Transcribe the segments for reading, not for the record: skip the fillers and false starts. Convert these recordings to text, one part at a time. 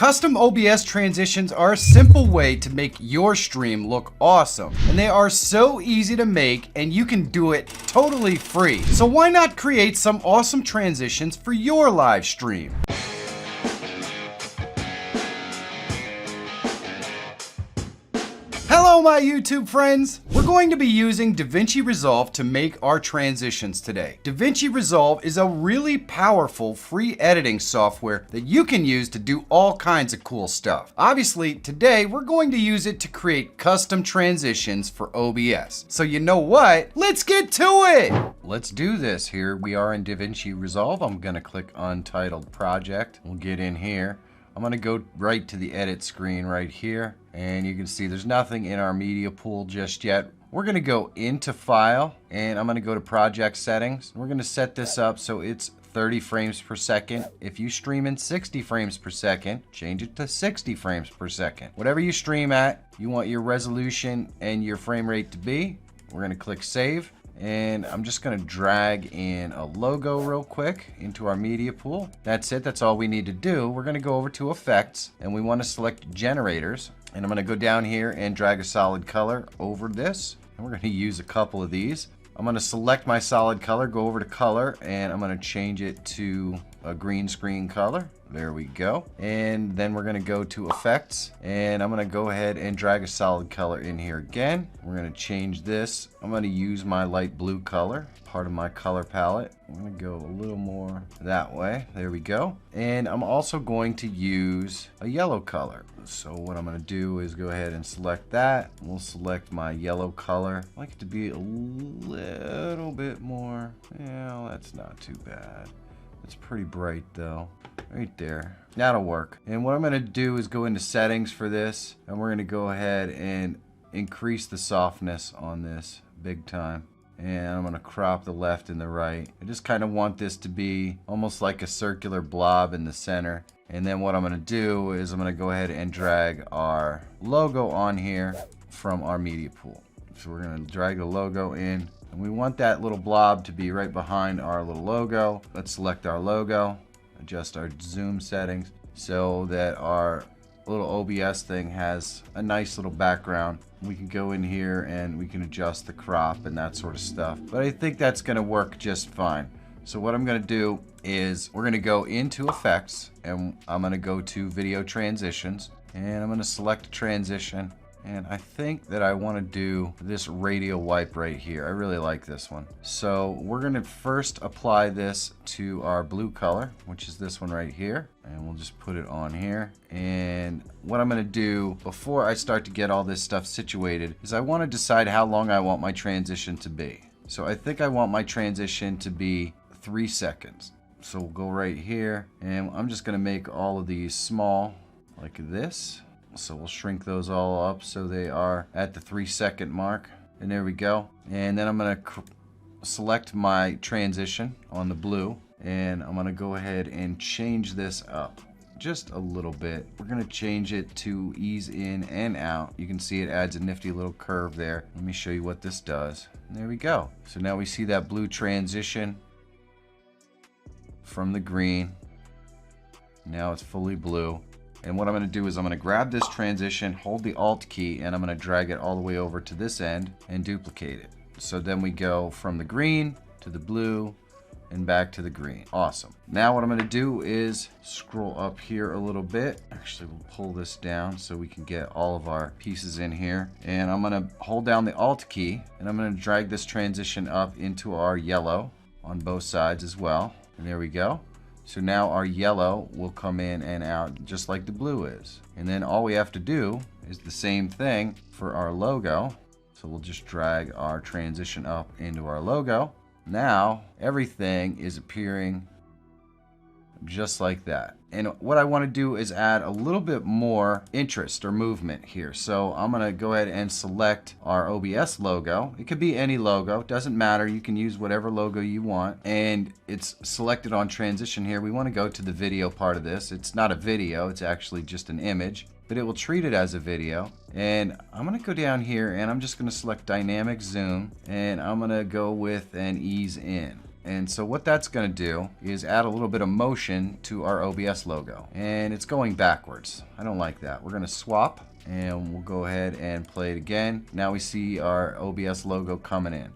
Custom OBS transitions are a simple way to make your stream look awesome. And they are so easy to make, and you can do it totally free. So why not create some awesome transitions for your live stream? Hello my YouTube friends! We're going to be using DaVinci Resolve to make our transitions today. DaVinci Resolve is a really powerful free editing software that you can use to do all kinds of cool stuff. Obviously, today we're going to use it to create custom transitions for OBS. So you know what? Let's get to it! Let's do this. Here we are in DaVinci Resolve. I'm going to click Untitled Project. We'll get in here. I'm going to go right to the edit screen right here, and you can see there's nothing in our media pool just yet. We're going to go into File, and I'm going to go to Project Settings. We're going to set this up so it's 30 frames per second. If you stream in 60 frames per second, change it to 60 frames per second. Whatever you stream at, you want your resolution and your frame rate to be. We're going to click Save. And I'm just going to drag in a logo real quick into our media pool. That's it. That's all we need to do. We're going to go over to Effects, and we want to select Generators. And I'm going to go down here and drag a solid color over this. And we're going to use a couple of these. I'm going to select my solid color, go over to Color, and I'm going to change it to a green screen color. There we go. And then we're going to go to Effects, and I'm going to go ahead and drag a solid color in here again. We're going to change this. I'm going to use my light blue color, part of my color palette. I'm going to go a little more that way. There we go. And I'm also going to use a yellow color. So what I'm going to do is go ahead and select that. We'll select my yellow color. I like it to be a little bit more. Yeah, that's not too bad. It's pretty bright though. Right there. That'll work. And what I'm going to do is go into settings for this, and we're going to go ahead and increase the softness on this big time. And I'm going to crop the left and the right. I just kind of want this to be almost like a circular blob in the center. And then what I'm going to do is I'm going to go ahead and drag our logo on here from our media pool. So we're going to drag the logo in. And we want that little blob to be right behind our little logo. Let's select our logo, adjust our zoom settings so that our little OBS thing has a nice little background. We can go in here and we can adjust the crop and that sort of stuff. But I think that's going to work just fine. So what I'm going to do is we're going to go into Effects, and I'm going to go to Video Transitions, and I'm going to select a transition. And I think that I want to do this radial wipe right here. I really like this one. So we're going to first apply this to our blue color, which is this one right here. And we'll just put it on here. And what I'm going to do before I start to get all this stuff situated is I want to decide how long I want my transition to be. So I think I want my transition to be 3 seconds. So we'll go right here, and I'm just going to make all of these small like this. So we'll shrink those all up so they are at the 3 second mark. And there we go. And then I'm going to select my transition on the blue. And I'm going to go ahead and change this up just a little bit. We're going to change it to ease in and out. You can see it adds a nifty little curve there. Let me show you what this does. And there we go. So now we see that blue transition from the green. Now it's fully blue. And what I'm going to do is I'm going to grab this transition, hold the Alt key, and I'm going to drag it all the way over to this end and duplicate it. So then we go from the green to the blue and back to the green. Awesome. Now what I'm going to do is scroll up here a little bit. Actually, we'll pull this down so we can get all of our pieces in here. And I'm going to hold down the Alt key, and I'm going to drag this transition up into our yellow on both sides as well. And there we go. So now our yellow will come in and out just like the blue is. And then all we have to do is the same thing for our logo. So we'll just drag our transition up into our logo. Now everything is appearing just like that. And what I want to do is add a little bit more interest or movement here. So I'm going to go ahead and select our OBS logo. It could be any logo, doesn't matter. You can use whatever logo you want. And it's selected on transition here. We want to go to the video part of this. It's not a video, it's actually just an image, but it will treat it as a video. And I'm going to go down here, and I'm just going to select dynamic zoom, and I'm going to go with an ease in. And so what that's going to do is add a little bit of motion to our OBS logo. And it's going backwards. I don't like that. We're going to swap and we'll go ahead and play it again. Now we see our OBS logo coming in.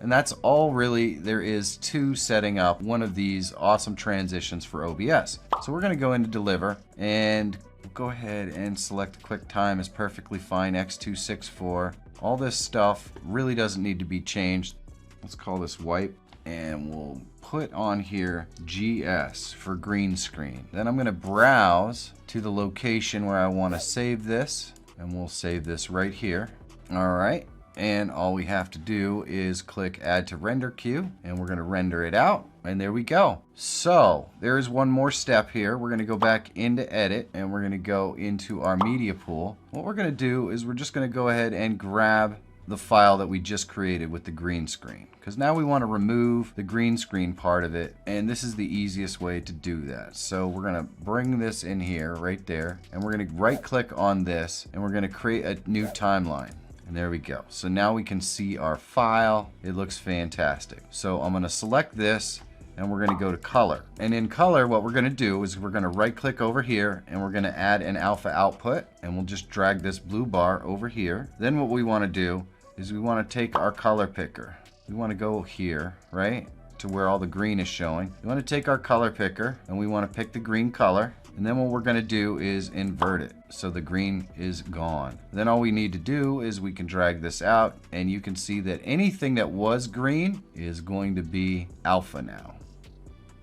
And that's all really there is to setting up one of these awesome transitions for OBS. So we're going to go into deliver and we'll go ahead and select QuickTime as perfectly fine, X264. All this stuff really doesn't need to be changed. Let's call this wipe and we'll put on here GS for green screen. Then I'm going to browse to the location where I want to save this and we'll save this right here. All right. And all we have to do is click add to render queue and we're going to render it out. And there we go. So there is one more step here. We're going to go back into edit and we're going to go into our media pool. What we're going to do is we're just going to go ahead and grab the file that we just created with the green screen, because now we want to remove the green screen part of it, and this is the easiest way to do that. So we're going to bring this in here right there and we're going to right click on this and we're going to create a new timeline. And there we go. So now we can see our file. It looks fantastic. So I'm going to select this and we're going to go to color. And in color, what we're going to do is we're going to right click over here and we're going to add an alpha output and we'll just drag this blue bar over here. Then what we want to do is we want to take our color picker. We want to go here, right, to where all the green is showing. We want to take our color picker and we want to pick the green color. And then what we're going to do is invert it so the green is gone. Then all we need to do is we can drag this out and you can see that anything that was green is going to be alpha now.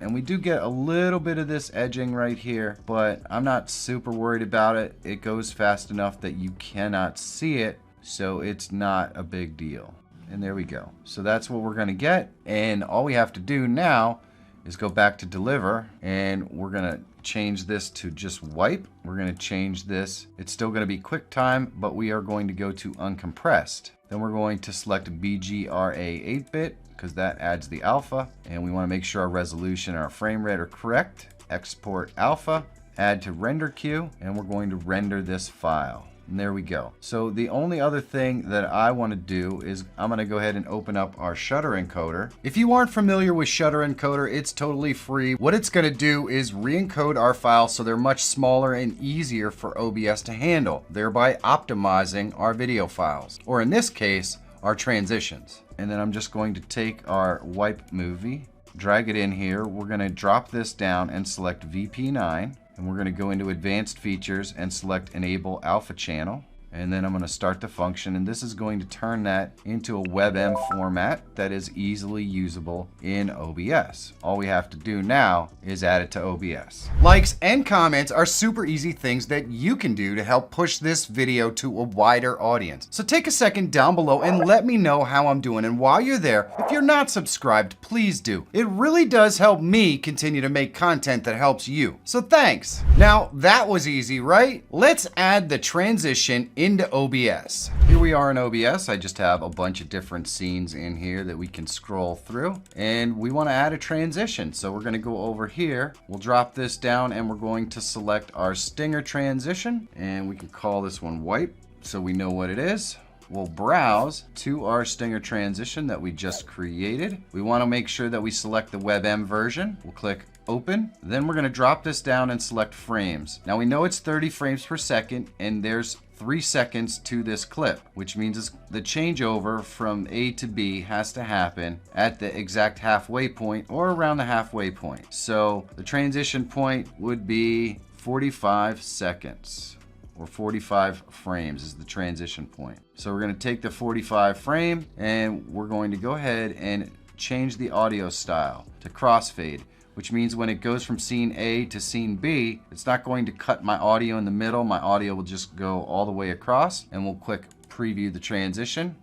And we do get a little bit of this edging right here, but I'm not super worried about it. It goes fast enough that you cannot see it, so it's not a big deal. And there we go. So that's what we're going to get. And all we have to do now is go back to deliver and we're going to change this to just wipe. We're going to change this. It's still going to be QuickTime, but we are going to go to uncompressed. Then we're going to select BGRA 8-bit because that adds the alpha, and we want to make sure our resolution and our frame rate are correct. Export alpha, add to render queue, and we're going to render this file. And there we go. So the only other thing that I want to do is I'm going to go ahead and open up our Shutter encoder. If you aren't familiar with Shutter encoder, it's totally free. What it's going to do is re-encode our files so they're much smaller and easier for OBS to handle, thereby optimizing our video files, or in this case, our transitions. And then I'm just going to take our wipe movie, drag it in here. We're going to drop this down and select VP9. And we're going to go into advanced features and select enable alpha channel. And then I'm going to start the function, and this is going to turn that into a WebM format that is easily usable in OBS. All we have to do now is add it to OBS. Likes and comments are super easy things that you can do to help push this video to a wider audience. So take a second down below and let me know how I'm doing. And while you're there, if you're not subscribed, please do. It really does help me continue to make content that helps you. So thanks. Now that was easy, right? Let's add the transition into OBS. Here we are in OBS. I just have a bunch of different scenes in here that we can scroll through, and we want to add a transition. So we're going to go over here. We'll drop this down and we're going to select our stinger transition, and we can call this one wipe so we know what it is. We'll browse to our stinger transition that we just created. We want to make sure that we select the WebM version. We'll click open. Then we're going to drop this down and select frames. Now we know it's 30 frames per second and there's 3 seconds to this clip, which means the changeover from A to B has to happen at the exact halfway point or around the halfway point. So the transition point would be 45 seconds. Or 45 frames is the transition point. So we're going to take the 45 frame and we're going to go ahead and change the audio style to crossfade, which means when it goes from scene A to scene B, it's not going to cut my audio in the middle. My audio will just go all the way across, and we'll click preview the transition.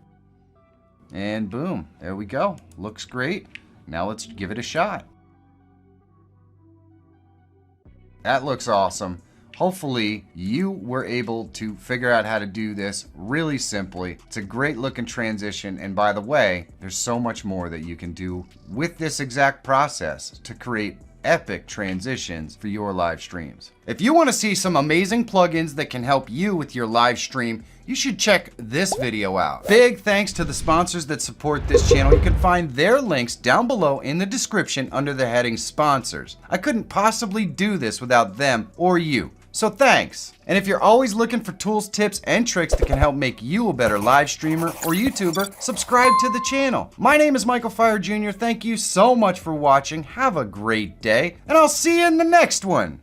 And boom, there we go. Looks great. Now let's give it a shot. That looks awesome. Hopefully you were able to figure out how to do this really simply. It's a great looking transition, and by the way, there's so much more that you can do with this exact process to create epic transitions for your live streams. If you want to see some amazing plugins that can help you with your live stream, you should check this video out. Big thanks to the sponsors that support this channel. You can find their links down below in the description under the heading sponsors. I couldn't possibly do this without them or you. So thanks. And if you're always looking for tools, tips, and tricks that can help make you a better live streamer or YouTuber, subscribe to the channel. My name is Michael Feyrer Jr. Thank you so much for watching. Have a great day, and I'll see you in the next one.